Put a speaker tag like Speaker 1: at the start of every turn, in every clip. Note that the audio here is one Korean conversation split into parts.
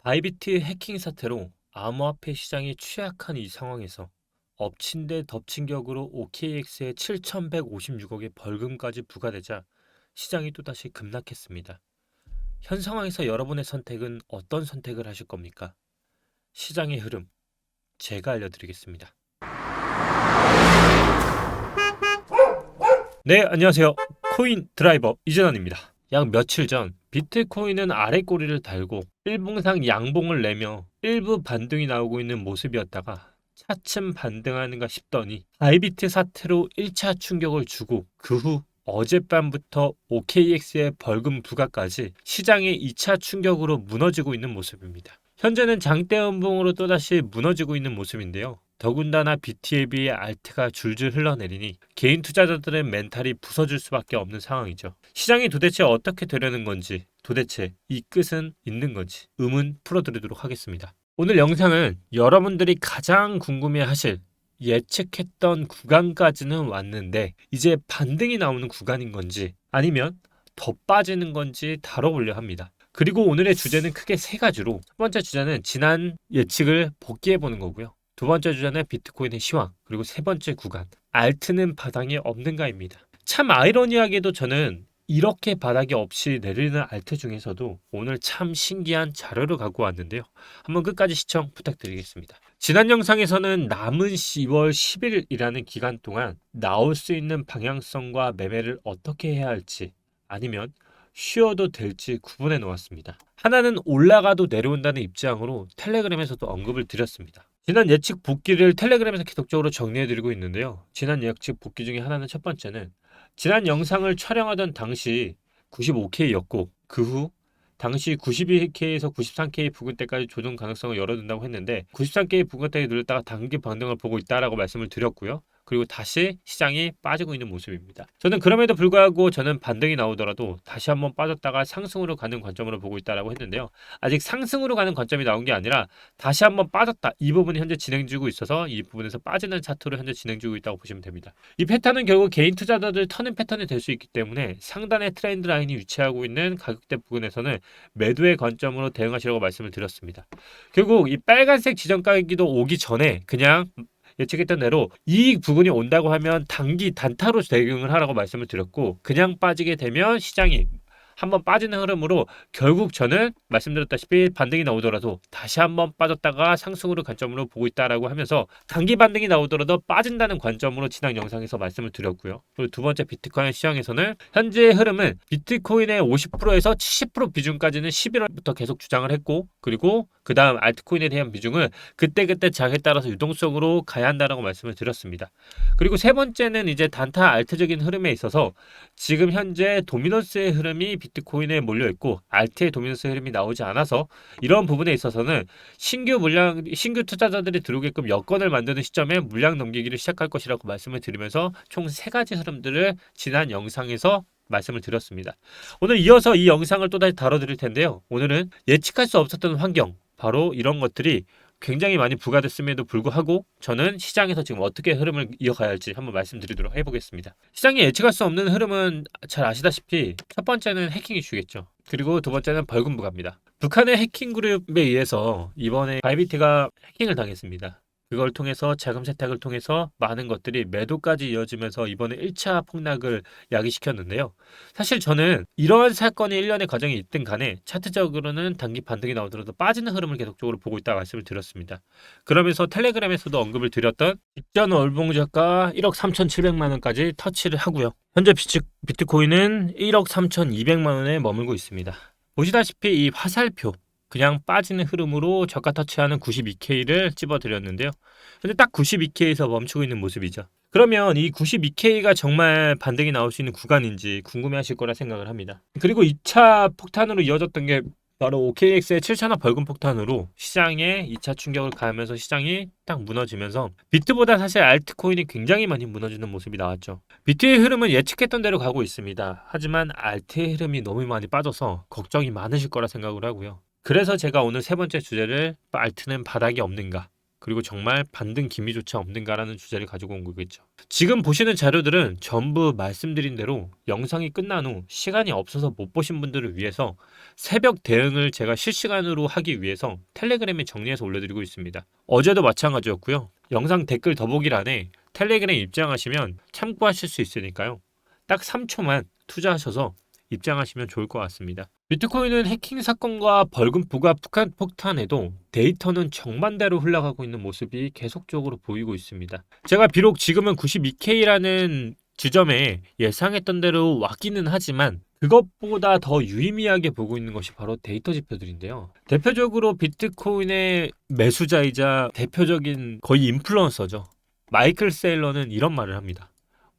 Speaker 1: 바이비트 해킹 사태로 암호화폐 시장이 취약한 이 상황에서 엎친 데 덮친 격으로 OKX에 7,156억의 벌금까지 부과되자 시장이 또다시 급락했습니다. 현 상황에서 여러분의 선택은 어떤 선택을 하실 겁니까? 시장의 흐름, 제가 알려드리겠습니다. 네, 안녕하세요. 코인 드라이버 이재환입니다. 약 며칠 전 비트코인은 아래 꼬리를 달고 일봉상 양봉을 내며 일부 반등이 나오고 있는 모습이었다가 차츰 반등하는가 싶더니 바이비트 사태로 1차 충격을 주고 그 후 어젯밤부터 OKX의 벌금 부과까지 시장의 2차 충격으로 무너지고 있는 모습입니다. 현재는 장대 음봉으로 또다시 무너지고 있는 모습인데요. 더군다나 BT에 비해 알트가 줄줄 흘러내리니 개인 투자자들의 멘탈이 부서질 수밖에 없는 상황이죠. 시장이 도대체 어떻게 되려는 건지, 도대체 이 끝은 있는 건지 의문 풀어드리도록 하겠습니다. 오늘 영상은 여러분들이 가장 궁금해하실 예측했던 구간까지는 왔는데 이제 반등이 나오는 구간인 건지 아니면 더 빠지는 건지 다뤄보려 합니다. 그리고 오늘의 주제는 크게 세 가지로, 첫 번째 주제는 지난 예측을 복귀해보는 거고요. 두 번째 주제는 비트코인의 시황, 그리고 세 번째 구간, 알트는 바닥이 없는가입니다. 참 아이러니하게도 저는 이렇게 바닥이 없이 내리는 알트 중에서도 오늘 참 신기한 자료를 갖고 왔는데요. 한번 끝까지 시청 부탁드리겠습니다. 지난 영상에서는 남은 10월 10일이라는 기간 동안 나올 수 있는 방향성과 매매를 어떻게 해야 할지, 아니면 쉬어도 될지 구분해 놓았습니다. 하나는 올라가도 내려온다는 입장으로 텔레그램에서도 언급을 드렸습니다. 지난 예측 복귀를 텔레그램에서 계속적으로 정리해 드리고 있는데요. 지난 예측 복귀 중에 하나는, 첫 번째는 지난 영상을 촬영하던 당시 95K였고 그 후 당시 92K에서 93K 부근대까지 조정 가능성을 열어둔다고 했는데 93K 부근대에 눌렀다가 단기 반등을 보고 있다라고 말씀을 드렸고요. 그리고 다시 시장이 빠지고 있는 모습입니다. 저는 그럼에도 불구하고 저는 반등이 나오더라도 다시 한번 빠졌다가 상승으로 가는 관점으로 보고 있다라고 했는데요. 아직 상승으로 가는 관점이 나온 게 아니라 다시 한번 빠졌다. 이 부분이 현재 진행 중이고 있어서 이 부분에서 빠지는 차트로 현재 진행 중이고 있다고 보시면 됩니다. 이 패턴은 결국 개인 투자자들 터는 패턴이 될 수 있기 때문에 상단의 트렌드 라인이 위치하고 있는 가격대 부근에서는 매도의 관점으로 대응하시라고 말씀을 드렸습니다. 결국 이 빨간색 지정 가격이 오기 전에 그냥 예측했던 대로 이 부분이 온다고 하면 단기 단타로 대응을 하라고 말씀을 드렸고, 그냥 빠지게 되면 시장이 한번 빠지는 흐름으로 결국 저는 말씀드렸다시피 반등이 나오더라도 다시 한번 빠졌다가 상승으로 관점으로 보고 있다라고 하면서 단기 반등이 나오더라도 빠진다는 관점으로 지난 영상에서 말씀을 드렸고요. 그리고 두 번째 비트코인 시장에서는 현재의 흐름은 비트코인의 50%에서 70% 비중까지는 11월부터 계속 주장을 했고, 그리고 그 다음 알트코인에 대한 비중은 그때그때 장에 따라서 유동성으로 가야 한다라고 말씀을 드렸습니다. 그리고 세 번째는 이제 단타 알트적인 흐름에 있어서 지금 현재 도미넌스의 흐름이 비트코인에 몰려있고 알트의 도미넌스 흐름이 나오지 않아서 이런 부분에 있어서는 신규 투자자들이 들어오게끔 여건을 만드는 시점에 물량 넘기기를 시작할 것이라고 말씀을 드리면서 총 세 가지 흐름들을 지난 영상에서 말씀을 드렸습니다. 오늘 이어서 이 영상을 또다시 다뤄드릴 텐데요. 오늘은 예측할 수 없었던 환경, 바로 이런 것들이 굉장히 많이 부과됐음에도 불구하고 저는 시장에서 지금 어떻게 흐름을 이어가야 할지 한번 말씀드리도록 해보겠습니다. 시장이 예측할 수 없는 흐름은 잘 아시다시피 첫 번째는 해킹 이슈겠죠. 그리고 두 번째는 벌금 부과입니다. 북한의 해킹 그룹에 의해서 이번에 바이비트가 해킹을 당했습니다. 그걸 통해서 자금 세탁을 통해서 많은 것들이 매도까지 이어지면서 이번에 1차 폭락을 야기시켰는데요. 사실 저는 이러한 사건이 일련의 과정이 있든 간에 차트적으로는 단기 반등이 나오더라도 빠지는 흐름을 계속적으로 보고 있다고 말씀을 드렸습니다. 그러면서 텔레그램에서도 언급을 드렸던 직전 월봉저가 1억 3,700만 원까지 터치를 하고요. 현재 비트코인은 1억 3,200만 원에 머물고 있습니다. 보시다시피 이 화살표, 그냥 빠지는 흐름으로 저가 터치하는 92K를 찝어드렸는데요. 근데 딱 92K에서 멈추고 있는 모습이죠. 그러면 이 92K가 정말 반등이 나올 수 있는 구간인지 궁금해하실 거라 생각을 합니다. 그리고 2차 폭탄으로 이어졌던 게 바로 OKX의 7,000원 벌금 폭탄으로 시장에 2차 충격을 가하면서 시장이 딱 무너지면서 비트보다 사실 알트코인이 굉장히 많이 무너지는 모습이 나왔죠. 비트의 흐름은 예측했던 대로 가고 있습니다. 하지만 알트의 흐름이 너무 많이 빠져서 걱정이 많으실 거라 생각을 하고요. 그래서 제가 오늘 세 번째 주제를 알트는 바닥이 없는가, 그리고 정말 반등 기미조차 없는가라는 주제를 가지고 온 거겠죠. 지금 보시는 자료들은 전부 말씀드린 대로 영상이 끝난 후 시간이 없어서 못 보신 분들을 위해서 새벽 대응을 제가 실시간으로 하기 위해서 텔레그램에 정리해서 올려드리고 있습니다. 어제도 마찬가지였고요. 영상 댓글 더보기란에 텔레그램 입장하시면 참고하실 수 있으니까요. 딱 3초만 투자하셔서 입장하시면 좋을 것 같습니다. 비트코인은 해킹 사건과 벌금 부과 북한 폭탄에도 데이터는 정반대로 흘러가고 있는 모습이 계속적으로 보이고 있습니다. 제가 비록 지금은 92K라는 지점에 예상했던 대로 왔기는 하지만 그것보다 더 유의미하게 보고 있는 것이 바로 데이터 지표들인데요. 대표적으로 비트코인의 매수자이자 대표적인 거의 인플루언서죠. 마이클 세일러는 이런 말을 합니다.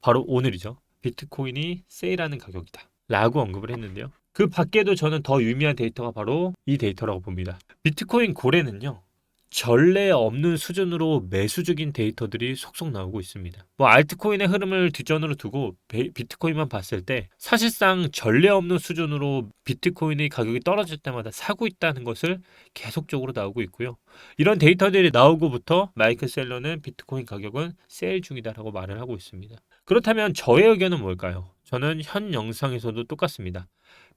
Speaker 1: 바로 오늘이죠. 비트코인이 세일하는 가격이다 라고 언급을 했는데요. 그 밖에도 저는 더 유의미한 데이터가 바로 이 데이터라고 봅니다. 비트코인 고래는요. 전례 없는 수준으로 매수 중인 데이터들이 속속 나오고 있습니다. 알트코인의 흐름을 뒷전으로 두고 비트코인만 봤을 때 사실상 전례 없는 수준으로 비트코인의 가격이 떨어질 때마다 사고 있다는 것을 계속적으로 나오고 있고요. 이런 데이터들이 나오고부터 마이클 셀러는 비트코인 가격은 세일 중이다라고 말을 하고 있습니다. 그렇다면 저의 의견은 뭘까요? 저는 현 영상에서도 똑같습니다.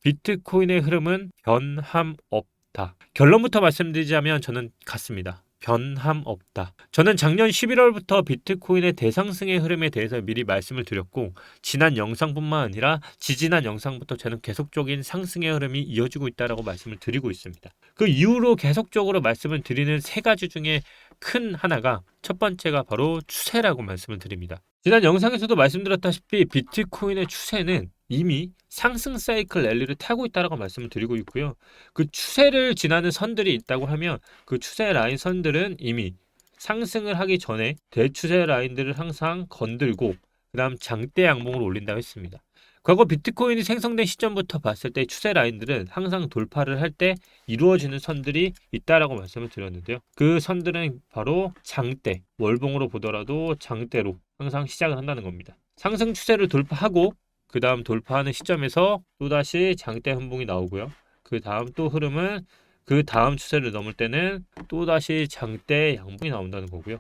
Speaker 1: 비트코인의 흐름은 변함 없다. 결론부터 말씀드리자면 저는 같습니다. 변함 없다. 저는 작년 11월부터 비트코인의 대상승의 흐름에 대해서 미리 말씀을 드렸고 지난 영상뿐만 아니라 지지난 영상부터 저는 계속적인 상승의 흐름이 이어지고 있다고 말씀을 드리고 있습니다. 그 이후로 계속적으로 말씀을 드리는 세 가지 중에 큰 하나가 첫 번째가 바로 추세라고 말씀을 드립니다. 지난 영상에서도 말씀드렸다시피 비트코인의 추세는 이미 상승 사이클 랠리를 타고 있다고 말씀을 드리고 있고요. 그 추세를 지나는 선들이 있다고 하면 그 추세 라인 선들은 이미 상승을 하기 전에 대추세 라인들을 항상 건들고 그 다음 장대 양봉으로 올린다고 했습니다. 과거 비트코인이 생성된 시점부터 봤을 때 추세 라인들은 항상 돌파를 할 때 이루어지는 선들이 있다라고 말씀을 드렸는데요. 그 선들은 바로 장대, 월봉으로 보더라도 장대로 항상 시작을 한다는 겁니다. 상승 추세를 돌파하고 그 다음 돌파하는 시점에서 또다시 장대 흔봉이 나오고요. 그 다음 또 흐름은 그 다음 추세를 넘을 때는 또다시 장대 양봉이 나온다는 거고요.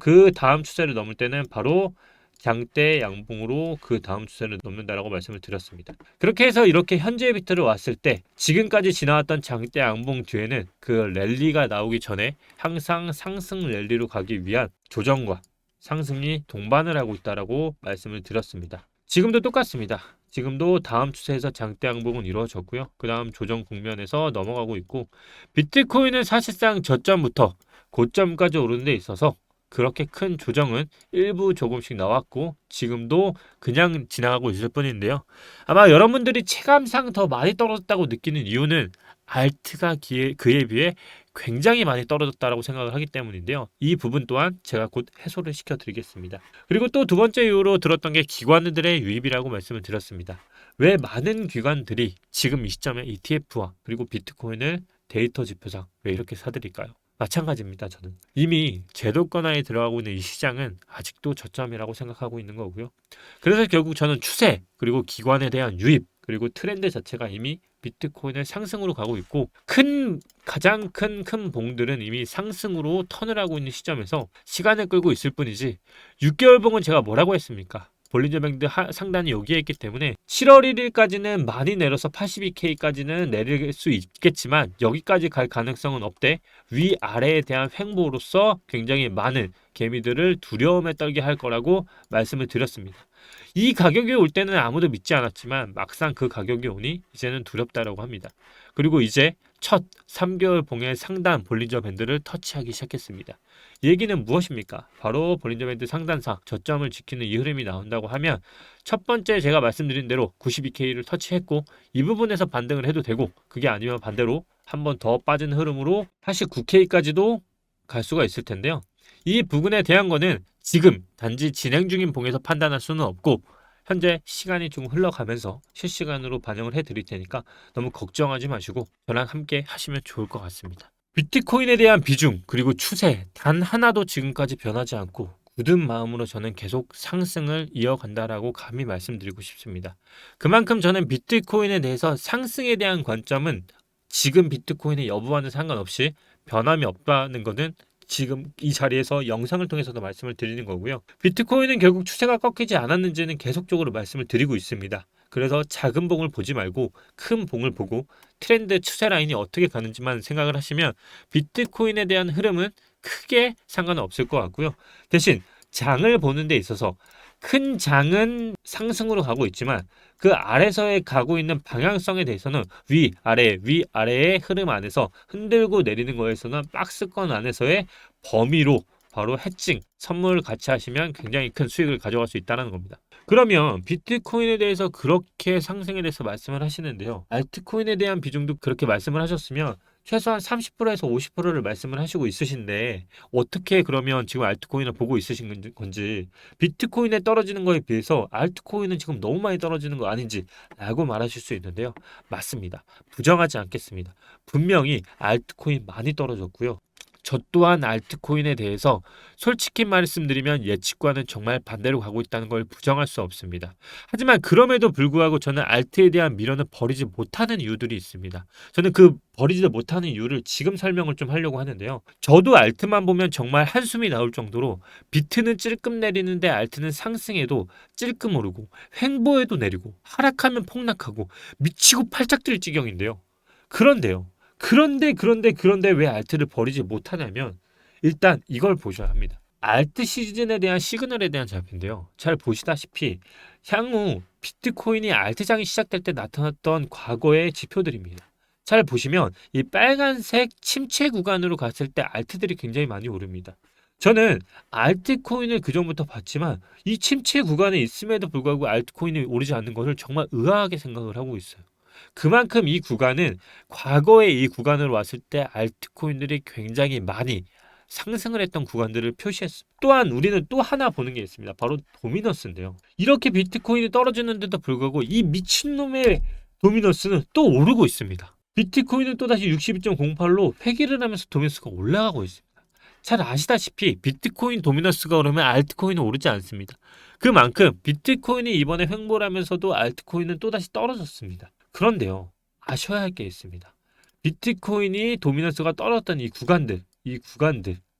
Speaker 1: 그 다음 추세를 넘을 때는 바로 장대 양봉으로 그 다음 추세를 넘는다라고 말씀을 드렸습니다. 그렇게 해서 이렇게 현재 비트를 왔을 때 지금까지 지나왔던 장대 양봉 뒤에는 그 랠리가 나오기 전에 항상 상승 랠리로 가기 위한 조정과 상승이 동반을 하고 있다라고 말씀을 드렸습니다. 지금도 똑같습니다. 지금도 다음 추세에서 장대 양봉은 이루어졌고요. 그 다음 조정 국면에서 넘어가고 있고 비트코인은 사실상 저점부터 고점까지 오르는 데 있어서 그렇게 큰 조정은 일부 조금씩 나왔고 지금도 그냥 지나가고 있을 뿐인데요. 아마 여러분들이 체감상 더 많이 떨어졌다고 느끼는 이유는 알트가 그에 비해 굉장히 많이 떨어졌다고 생각을 하기 때문인데요. 이 부분 또한 제가 곧 해소를 시켜드리겠습니다. 그리고 또 두 번째 이유로 들었던 게 기관들의 유입이라고 말씀을 드렸습니다. 왜 많은 기관들이 지금 이 시점에 ETF와 그리고 비트코인을 데이터 지표상 왜 이렇게 사들일까요? 마찬가지입니다. 저는 이미 제도권화에 들어가고 있는 이 시장은 아직도 저점이라고 생각하고 있는 거고요. 그래서 결국 저는 추세 그리고 기관에 대한 유입 그리고 트렌드 자체가 이미 비트코인을 상승으로 가고 있고 가장 큰 봉들은 이미 상승으로 턴을 하고 있는 시점에서 시간을 끌고 있을 뿐이지 6개월 봉은 제가 뭐라고 했습니까? 볼린저 밴드 상단이 여기에 있기 때문에 7월 1일까지는 많이 내려서 82K까지는 내릴 수 있겠지만 여기까지 갈 가능성은 없대. 위아래에 대한 횡보로서 굉장히 많은 개미들을 두려움에 떨게 할 거라고 말씀을 드렸습니다. 이 가격이 올 때는 아무도 믿지 않았지만 막상 그 가격이 오니 이제는 두렵다라고 합니다. 그리고 이제 첫 3개월 봉의 상단 볼린저 밴드를 터치하기 시작했습니다. 이 얘기는 무엇입니까? 바로 볼린저 밴드 상단상 저점을 지키는 이 흐름이 나온다고 하면 첫 번째 제가 말씀드린 대로 92K를 터치했고 이 부분에서 반등을 해도 되고 그게 아니면 반대로 한 번 더 빠진 흐름으로 89K까지도 갈 수가 있을 텐데요. 이 부분에 대한 거는 지금 단지 진행 중인 봉에서 판단할 수는 없고 현재 시간이 좀 흘러가면서 실시간으로 반영을 해드릴 테니까 너무 걱정하지 마시고 저랑 함께 하시면 좋을 것 같습니다. 비트코인에 대한 비중 그리고 추세 단 하나도 지금까지 변하지 않고 굳은 마음으로 저는 계속 상승을 이어간다라고 감히 말씀드리고 싶습니다. 그만큼 저는 비트코인에 대해서 상승에 대한 관점은 지금 비트코인의 여부와는 상관없이 변함이 없다는 것은 지금 이 자리에서 영상을 통해서도 말씀을 드리는 거고요. 비트코인은 결국 추세가 꺾이지 않았는지는 계속적으로 말씀을 드리고 있습니다. 그래서 작은 봉을 보지 말고 큰 봉을 보고 트렌드 추세 라인이 어떻게 가는지만 생각을 하시면 비트코인에 대한 흐름은 크게 상관은 없을 것 같고요. 대신 장을 보는 데 있어서 큰 장은 상승으로 가고 있지만 그 아래서에 가고 있는 방향성에 대해서는 위아래의 흐름 안에서 흔들고 내리는 거에서는 박스권 안에서의 범위로 바로 해칭, 선물 같이 하시면 굉장히 큰 수익을 가져갈 수 있다는 겁니다. 그러면 비트코인에 대해서 그렇게 상승에 대해서 말씀을 하시는데요. 알트코인에 대한 비중도 그렇게 말씀을 하셨으면 최소한 30%에서 50%를 말씀을 하시고 있으신데 어떻게 그러면 지금 알트코인을 보고 있으신 건지, 비트코인에 떨어지는 거에 비해서 알트코인은 지금 너무 많이 떨어지는 거 아닌지 라고 말하실 수 있는데요. 맞습니다. 부정하지 않겠습니다. 분명히 알트코인 많이 떨어졌고요. 저 또한 알트코인에 대해서 솔직히 말씀드리면 예측과는 정말 반대로 가고 있다는 걸 부정할 수 없습니다. 하지만 그럼에도 불구하고 저는 알트에 대한 미련을 버리지 못하는 이유들이 있습니다. 저는 그 버리지 못하는 이유를 지금 설명을 좀 하려고 하는데요. 저도 알트만 보면 정말 한숨이 나올 정도로 비트는 찔끔 내리는데 알트는 상승해도 찔끔 오르고 횡보해도 내리고 하락하면 폭락하고 미치고 팔짝 뛸 지경인데요. 그런데 왜 알트를 버리지 못하냐면 일단 이걸 보셔야 합니다. 알트 시즌에 대한 시그널에 대한 잡인데요. 잘 보시다시피 향후 비트코인이 알트장이 시작될 때 나타났던 과거의 지표들입니다. 잘 보시면 이 빨간색 침체 구간으로 갔을 때 알트들이 굉장히 많이 오릅니다. 저는 알트코인을 그전부터 봤지만 이 침체 구간에 있음에도 불구하고 알트코인이 오르지 않는 것을 정말 의아하게 생각을 하고 있어요. 그만큼 이 구간은 과거에 이 구간으로 왔을 때 알트코인들이 굉장히 많이 상승을 했던 구간들을 표시했습니다. 또한 우리는 또 하나 보는 게 있습니다. 바로 도미너스인데요. 이렇게 비트코인이 떨어지는데도 불구하고 이 미친놈의 도미너스는 또 오르고 있습니다. 비트코인은 또다시 62.08로 회귀를 하면서 도미너스가 올라가고 있습니다. 잘 아시다시피 비트코인 도미너스가 오르면 알트코인은 오르지 않습니다. 그만큼 비트코인이 이번에 횡보를 하면서도 알트코인은 또다시 떨어졌습니다. 그런데요, 아셔야 할 게 있습니다. 비트코인이 도미넌스가 떨어졌던 이 구간들,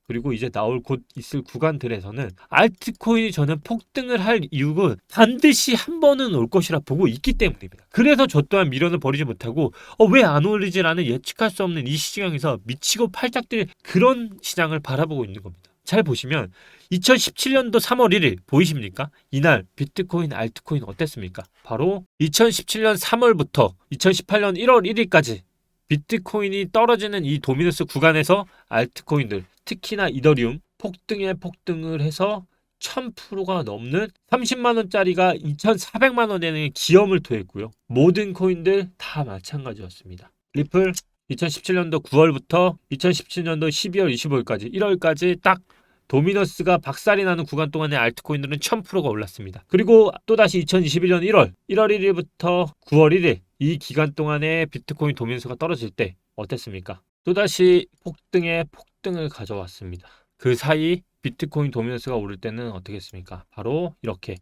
Speaker 1: 그리고 이제 나올 곧 있을 구간들에서는 알트코인이 저는 폭등을 할 이유가 반드시 한 번은 올 것이라 보고 있기 때문입니다. 그래서 저 또한 미련을 버리지 못하고 왜 안 올리지라는 예측할 수 없는 이 시장에서 미치고 팔짝 뛸 그런 시장을 바라보고 있는 겁니다. 잘 보시면 2017년도 3월 1일 보이십니까? 이날 비트코인, 알트코인 어땠습니까? 바로 2017년 3월부터 2018년 1월 1일까지 비트코인이 떨어지는 이 도미너스 구간에서 알트코인들, 특히나 이더리움 폭등을 해서 1000%가 넘는 30만 원짜리가 2,400만 원에 되는 기염을 토했고요. 모든 코인들 다 마찬가지였습니다. 리플 2017년도 9월부터 2017년도 12월 25일까지 1월까지 딱 도미너스가 박살이 나는 구간 동안에 알트코인들은 1000%가 올랐습니다. 그리고 또다시 2021년 1월 1일부터 9월 1일 이 기간 동안에 비트코인 도미너스가 떨어질 때 어땠습니까? 또다시 폭등을 가져왔습니다. 그 사이 비트코인 도미너스가 오를 때는 어떻게 했습니까? 바로 이렇게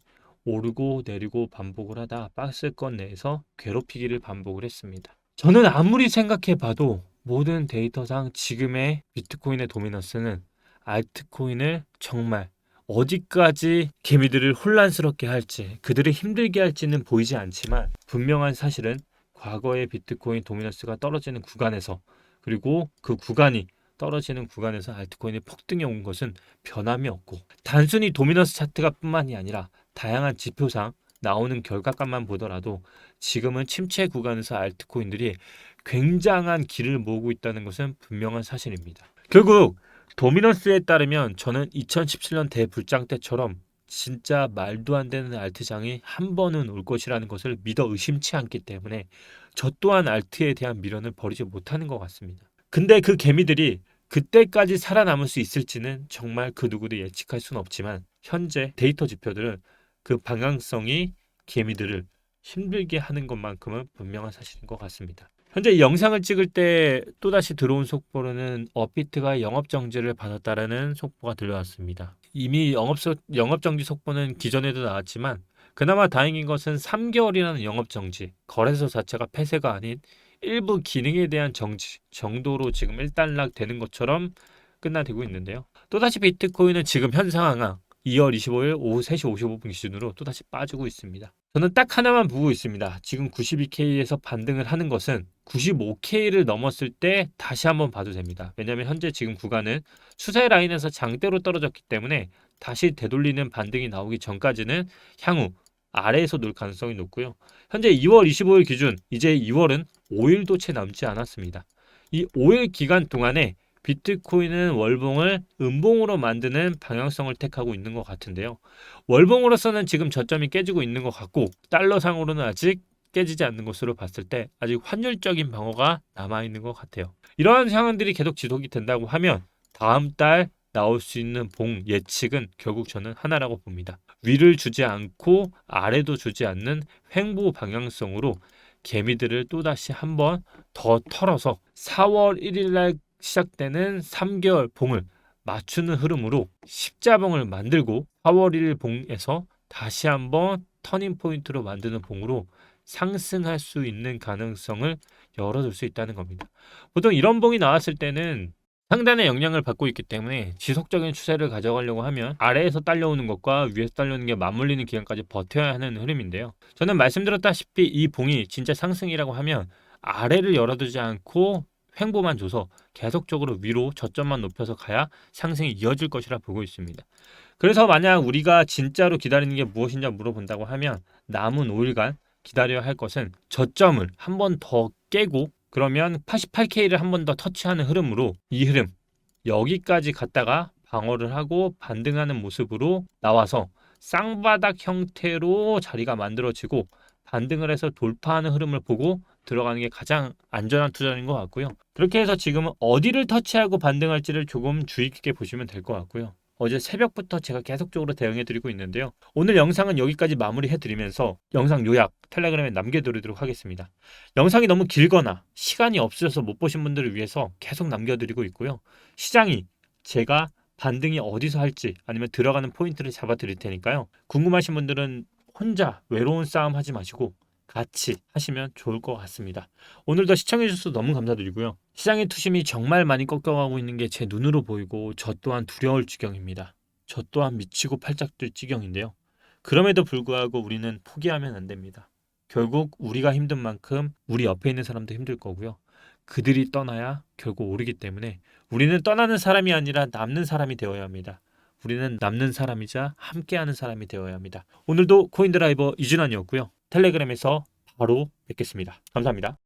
Speaker 1: 오르고 내리고 반복을 하다 박스권 내에서 괴롭히기를 반복을 했습니다. 저는 아무리 생각해봐도 모든 데이터상 지금의 비트코인의 도미너스는 알트코인을 정말 어디까지 개미들을 혼란스럽게 할지, 그들을 힘들게 할지는 보이지 않지만 분명한 사실은 과거의 비트코인 도미너스가 떨어지는 구간에서, 그리고 그 구간이 떨어지는 구간에서 알트코인이 폭등해 온 것은 변함이 없고, 단순히 도미너스 차트가 뿐만이 아니라 다양한 지표상 나오는 결과값만 보더라도 지금은 침체 구간에서 알트코인들이 굉장한 길을 모으고 있다는 것은 분명한 사실입니다. 결국 도미너스에 따르면 저는 2017년 대불장 때처럼 진짜 말도 안 되는 알트장이 한 번은 올 것이라는 것을 믿어 의심치 않기 때문에 저 또한 알트에 대한 미련을 버리지 못하는 것 같습니다. 근데 그 개미들이 그때까지 살아남을 수 있을지는 정말 그 누구도 예측할 수는 없지만 현재 데이터 지표들은 그 방향성이 개미들을 힘들게 하는 것만큼은 분명한 사실인 것 같습니다. 현재 이 영상을 찍을 때 또다시 들어온 속보로는 업비트가 영업정지를 받았다라는 속보가 들려왔습니다. 이미 영업정지 속보는 기존에도 나왔지만 그나마 다행인 것은 3개월이라는 영업정지, 거래소 자체가 폐쇄가 아닌 일부 기능에 대한 정지 정도로 지금 일단락 되는 것처럼 끝나되고 있는데요. 또다시 비트코인은 지금 현 상황 2월 25일 오후 3시 55분 기준으로 또다시 빠지고 있습니다. 저는 딱 하나만 보고 있습니다. 지금 92K에서 반등을 하는 것은 95K를 넘었을 때 다시 한번 봐도 됩니다. 왜냐하면 현재 지금 구간은 추세 라인에서 장대로 떨어졌기 때문에 다시 되돌리는 반등이 나오기 전까지는 향후 아래에서 놀 가능성이 높고요. 현재 2월 25일 기준 이제 2월은 5일도 채 남지 않았습니다. 이 5일 기간 동안에 비트코인은 월봉을 음봉으로 만드는 방향성을 택하고 있는 것 같은데요. 월봉으로서는 지금 저점이 깨지고 있는 것 같고 달러상으로는 아직 깨지지 않는 것으로 봤을 때 아직 환율적인 방어가 남아있는 것 같아요. 이러한 상황들이 계속 지속이 된다고 하면 다음 달 나올 수 있는 봉 예측은 결국 저는 하나라고 봅니다. 위를 주지 않고 아래도 주지 않는 횡보 방향성으로 개미들을 또다시 한번 더 털어서 4월 1일 날 시작되는 3개월 봉을 맞추는 흐름으로 십자봉을 만들고 4월 1일 봉에서 다시 한번 터닝 포인트로 만드는 봉으로 상승할 수 있는 가능성을 열어둘 수 있다는 겁니다. 보통 이런 봉이 나왔을 때는 상단의 영향을 받고 있기 때문에 지속적인 추세를 가져가려고 하면 아래에서 딸려오는 것과 위에서 딸려오는 게 맞물리는 기간까지 버텨야 하는 흐름인데요. 저는 말씀드렸다시피 이 봉이 진짜 상승이라고 하면 아래를 열어두지 않고 횡보만 줘서 계속적으로 위로 저점만 높여서 가야 상승이 이어질 것이라 보고 있습니다. 그래서 만약 우리가 진짜로 기다리는 게 무엇이냐 물어본다고 하면 남은 5일간 기다려야 할 것은 저점을 한 번 더 깨고 그러면 88K를 한 번 더 터치하는 흐름으로 이 흐름 여기까지 갔다가 방어를 하고 반등하는 모습으로 나와서 쌍바닥 형태로 자리가 만들어지고 반등을 해서 돌파하는 흐름을 보고 들어가는 게 가장 안전한 투자인 것 같고요. 그렇게 해서 지금은 어디를 터치하고 반등할지를 조금 주의 깊게 보시면 될 것 같고요. 어제 새벽부터 제가 계속적으로 대응해드리고 있는데요. 오늘 영상은 여기까지 마무리해드리면서 영상 요약 텔레그램에 남겨드리도록 하겠습니다. 영상이 너무 길거나 시간이 없으셔서 못 보신 분들을 위해서 계속 남겨드리고 있고요. 시장이 제가 반등이 어디서 할지 아니면 들어가는 포인트를 잡아드릴 테니까요. 궁금하신 분들은 혼자 외로운 싸움 하지 마시고 같이 하시면 좋을 것 같습니다. 오늘도 시청해주셔서 너무 감사드리고요. 시장의 투심이 정말 많이 꺾여가고 있는 게 제 눈으로 보이고 저 또한 두려울 지경입니다. 저 또한 미치고 팔짝 뛸 지경인데요. 그럼에도 불구하고 우리는 포기하면 안 됩니다. 결국 우리가 힘든 만큼 우리 옆에 있는 사람도 힘들 거고요. 그들이 떠나야 결국 오르기 때문에 우리는 떠나는 사람이 아니라 남는 사람이 되어야 합니다. 우리는 남는 사람이자 함께하는 사람이 되어야 합니다. 오늘도 코인드라이버 이준환이었고요. 텔레그램에서 바로 뵙겠습니다. 감사합니다.